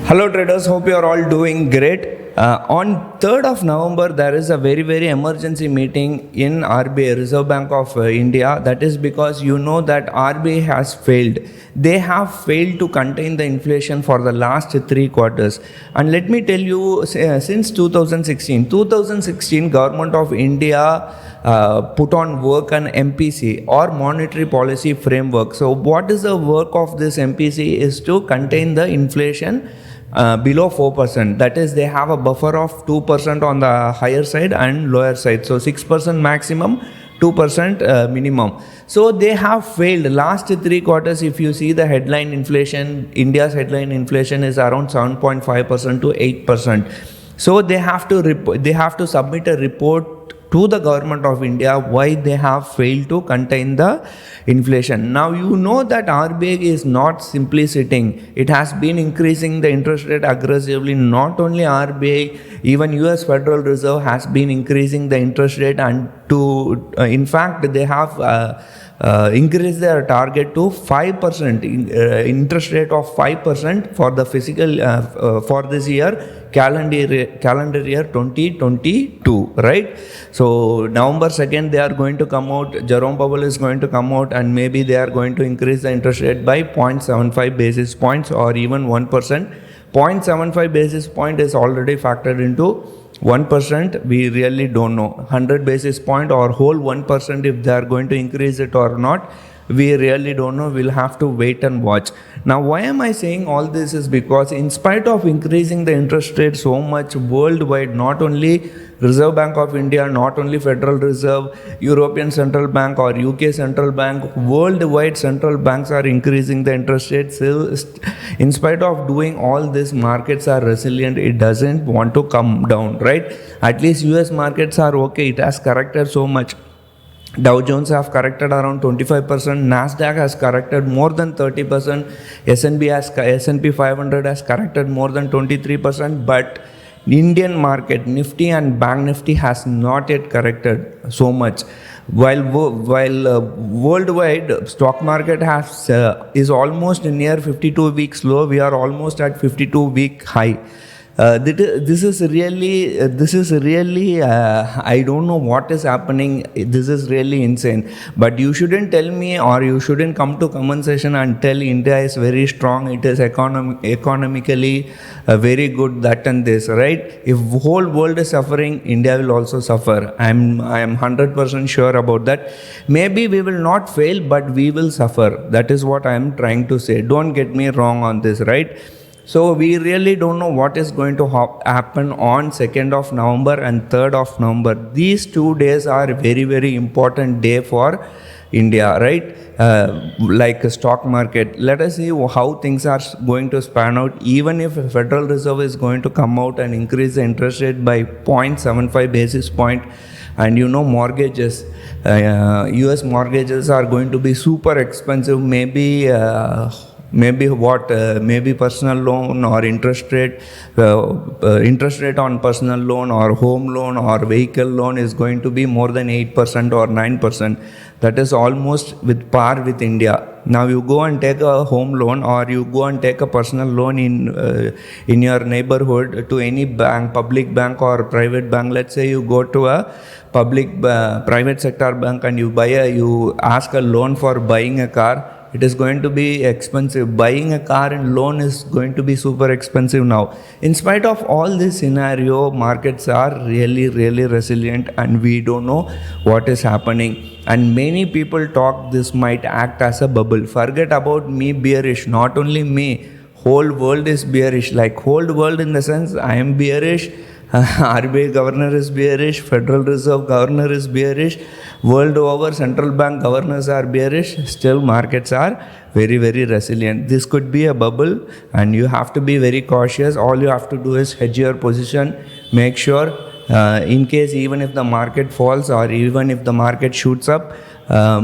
Hello traders, hope you are all doing great. On 3rd of November, there is a very emergency meeting in RBI, Reserve Bank of India. That is because you know that RBI has failed. They have failed to contain the inflation for the last 3 quarters. And let me tell you, since 2016, Government of India put on work an MPC or monetary policy framework. So what is the work of this MPC is to contain the inflation below 4%. That is, they have a buffer of 2% on the higher side and lower side. So 6% maximum, 2% minimum. So they have failed. Last 3 quarters, if you see the headline inflation, India's headline inflation is around 7.5% to 8%. So they have to submit a report to the Government of India why they have failed to contain the inflation. Now you know that RBI is not simply sitting. It has been increasing the interest rate aggressively. Not only RBI, even US Federal Reserve has been increasing the interest rate, and in fact they have increased their target to 5%, interest rate of 5% for the for this year, calendar year 2022, right? So November 2nd they are going to come out, Jerome Powell is going to come out, and maybe they are going to increase the interest rate by 0.75 basis points or even 1%. 0.75 basis point is already factored into 1%. We really don't know 100 basis point or whole 1% if they are going to increase it or not. We really don't know. We'll have to wait and watch. Now, why am I saying all this is because in spite of increasing the interest rate so much worldwide, not only Reserve Bank of India, not only Federal Reserve, European Central Bank or UK Central Bank, worldwide central banks are increasing the interest rate. Still, in spite of doing all this, markets are resilient. It doesn't want to come down, right? At least US markets are okay. It has corrected so much. Dow Jones have corrected around 25%, Nasdaq has corrected more than 30%, S&P 500 has corrected more than 23%, but Indian market, Nifty and Bank Nifty has not yet corrected so much. While worldwide stock market is almost near 52-week low, we are almost at 52-week high. This is really I don't know what is happening. This is really insane. But you shouldn't tell me, or you shouldn't come to comment section and tell India is very strong, it is economically very good, that and this, right? If whole world is suffering, India will also suffer. I am 100% sure about that. Maybe we will not fail, but we will suffer. That is what I am trying to say. Don't get me wrong on this, right? So we really don't know what is going to happen on 2nd of November and 3rd of November. These 2 days are very important day for India, right? Like a stock market. Let us see how things are going to span out. Even if Federal Reserve is going to come out and increase the interest rate by 0.75 basis point, and you know mortgages, US mortgages are going to be super expensive. Maybe personal loan or interest rate on personal loan or home loan or vehicle loan is going to be more than 8% or 9%. That is almost with par with India. Now you go and take a home loan, or you go and take a personal loan in your neighborhood to any bank, public bank or private bank. Let's say you go to a private sector bank and you ask a loan for buying a car. It is going to be expensive. Buying a car and loan is going to be super expensive now. In spite of all this scenario, markets are really resilient, and we don't know what is happening. And many people talk this might act as a bubble. Forget about me bearish. Not only me, whole world is bearish. Like whole world in the sense I am bearish. RBI governor is bearish, Federal Reserve governor is bearish, world over central bank governors are bearish. Still markets are very resilient. This could be a bubble, and you have to be very cautious. All you have to do is hedge your position. Make sure in case even if the market falls or even if the market shoots up,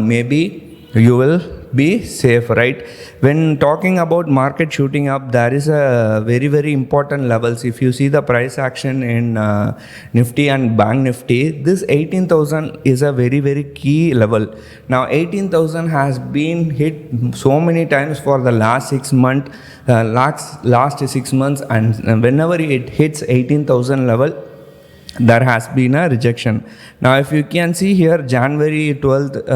maybe you will be safe, right? When talking about market shooting up, there is a very, very important levels. If you see the price action in Nifty and Bank Nifty, this 18,000 is a very, very key level. Now 18,000 has been hit so many times for the last 6 months, last 6 months, and whenever it hits 18,000 level, there has been a rejection. Now if you can see here, January 12th,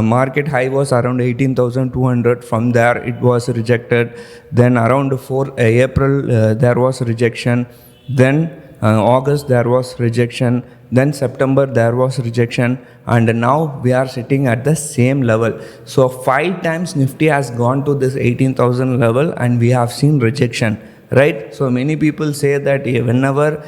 market high was around 18,200. From there it was rejected. Then around April there was rejection. Then August there was rejection. Then September there was rejection, and now we are sitting at the same level. So 5 times Nifty has gone to this 18,000 level and we have seen rejection, right? So many people say that whenever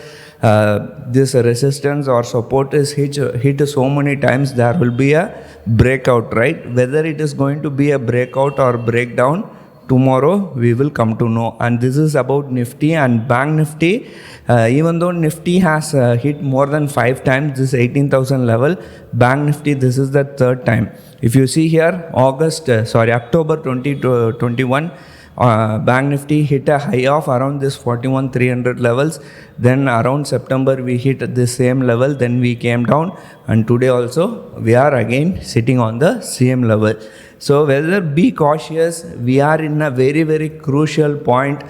this resistance or support is hit so many times, there will be a breakout, right? Whether it is going to be a breakout or breakdown, tomorrow we will come to know. And this is about Nifty and Bank Nifty. Even though Nifty has hit more than 5 times this 18,000 level, Bank Nifty, this is the 3rd time. If you see here, October 2021, Bank Nifty hit a high of around this 41,300 levels. Then around September we hit the same level. Then we came down, and today also we are again sitting on the same level. So whether be cautious, we are in a very, very crucial point.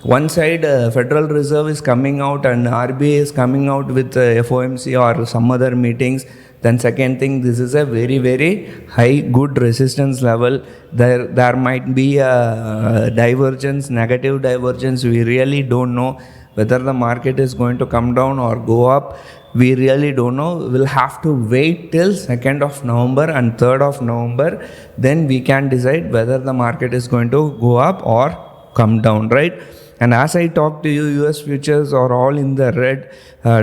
One side, Federal Reserve is coming out and RBI is coming out with FOMC or some other meetings. Then second thing, this is a very, very high good resistance level. There might be a divergence, negative divergence. We really don't know whether the market is going to come down or go up. We really don't know. We'll have to wait till 2nd of November and 3rd of November. Then we can decide whether the market is going to go up or come down, right? And as I talk to you, US futures are all in the red.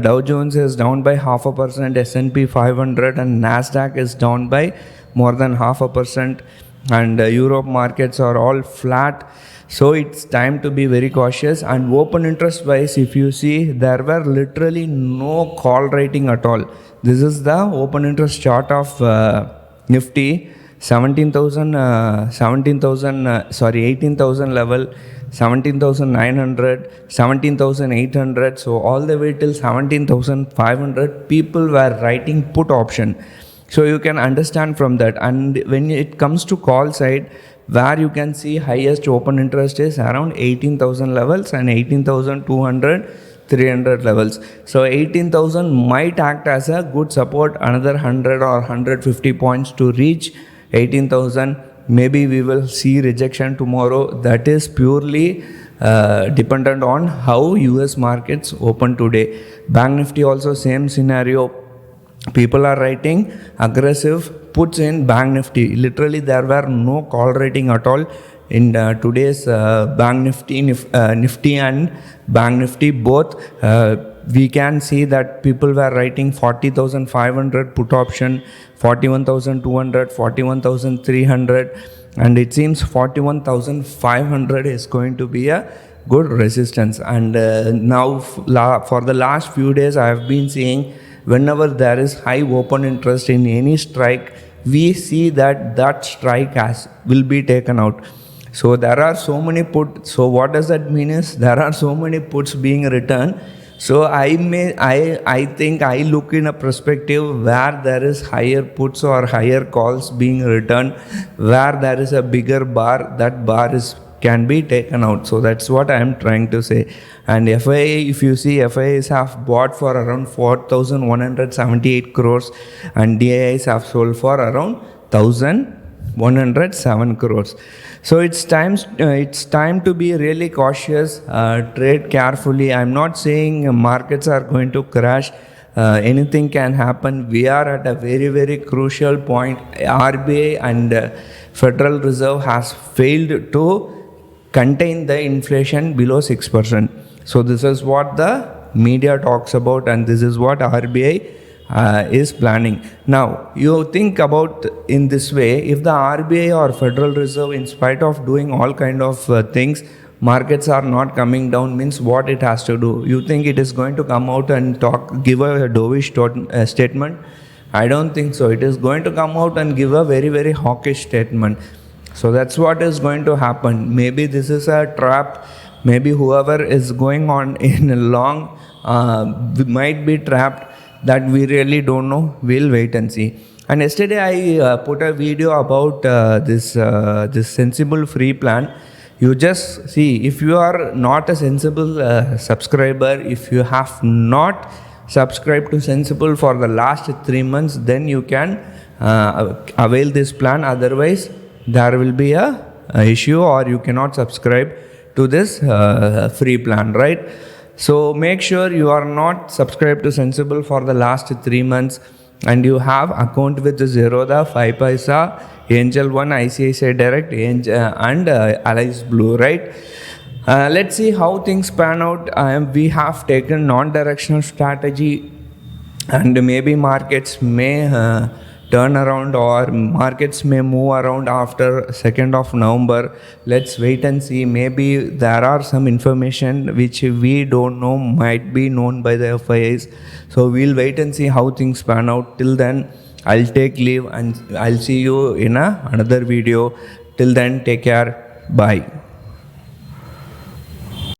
Dow Jones is down by 0.5%, S&P 500 and Nasdaq is down by more than 0.5%, and Europe markets are all flat. So it's time to be very cautious. And open interest wise, if you see, there were literally no call rating at all. This is the open interest chart of Nifty. 18,000 level, 17,900, 17,800. So all the way till 17,500, people were writing put option. So you can understand from that. And when it comes to call side, where you can see highest open interest is around 18,000 levels and 18,200, 300 levels. So 18,000 might act as a good support, another 100 or 150 points to reach 18,000. Maybe we will see rejection tomorrow. That is purely dependent on how US markets open today. Bank Nifty also same scenario. People are writing aggressive puts in Bank Nifty. Literally there were no call rating at all in today's Bank Nifty, Nifty and Bank Nifty both. We can see that people were writing 40,500 put option, 41,200, 41,300, and it seems 41,500 is going to be a good resistance. And now for the last few days I have been seeing whenever there is high open interest in any strike, we see that strike will be taken out. So there are so many puts. So what does that mean is there are so many puts being written. So I think I look in a perspective where there is higher puts or higher calls being written, where there is a bigger bar, that bar can be taken out. So that's what I am trying to say. And FIA, if you see, FIAs have bought for around 4,178 crores and DIIs have sold for around 1,107 crores. So it's time to be really cautious, trade carefully. I'm not saying markets are going to crash. Anything can happen. We are at a very, very crucial point. RBI and Federal Reserve has failed to contain the inflation below 6%. So this is what the media talks about, and this is what RBI is planning. Now you think about in this way, if the RBI or Federal Reserve, in spite of doing all kind of things, markets are not coming down, means what it has to do? You think it is going to come out and give a dovish statement I don't think so. It is going to come out and give a very, very hawkish statement. So that's what is going to happen. Maybe this is a trap. Maybe whoever is going on in a long might be trapped. That we really don't know. We'll wait and see. And yesterday I put a video about this sensible free plan. You just see, if you are not a sensible subscriber, if you have not subscribed to Sensible for the last 3 months, then you can avail this plan. Otherwise, there will be a issue, or you cannot subscribe to this free plan, right? So make sure you are not subscribed to Sensible for the last 3 months, and you have account with Zerodha, 5 Paisa, Angel One, ICICI Direct, and Allies Blue, right? Let's see how things pan out. We have taken non-directional strategy, and maybe markets may turn around, or markets may move around after 2nd of November. Let's wait and see. Maybe there are some information which we don't know, might be known by the FIIs. So we'll wait and see how things pan out. Till then, I'll take leave, and I'll see you in another video. Till then, take care. Bye.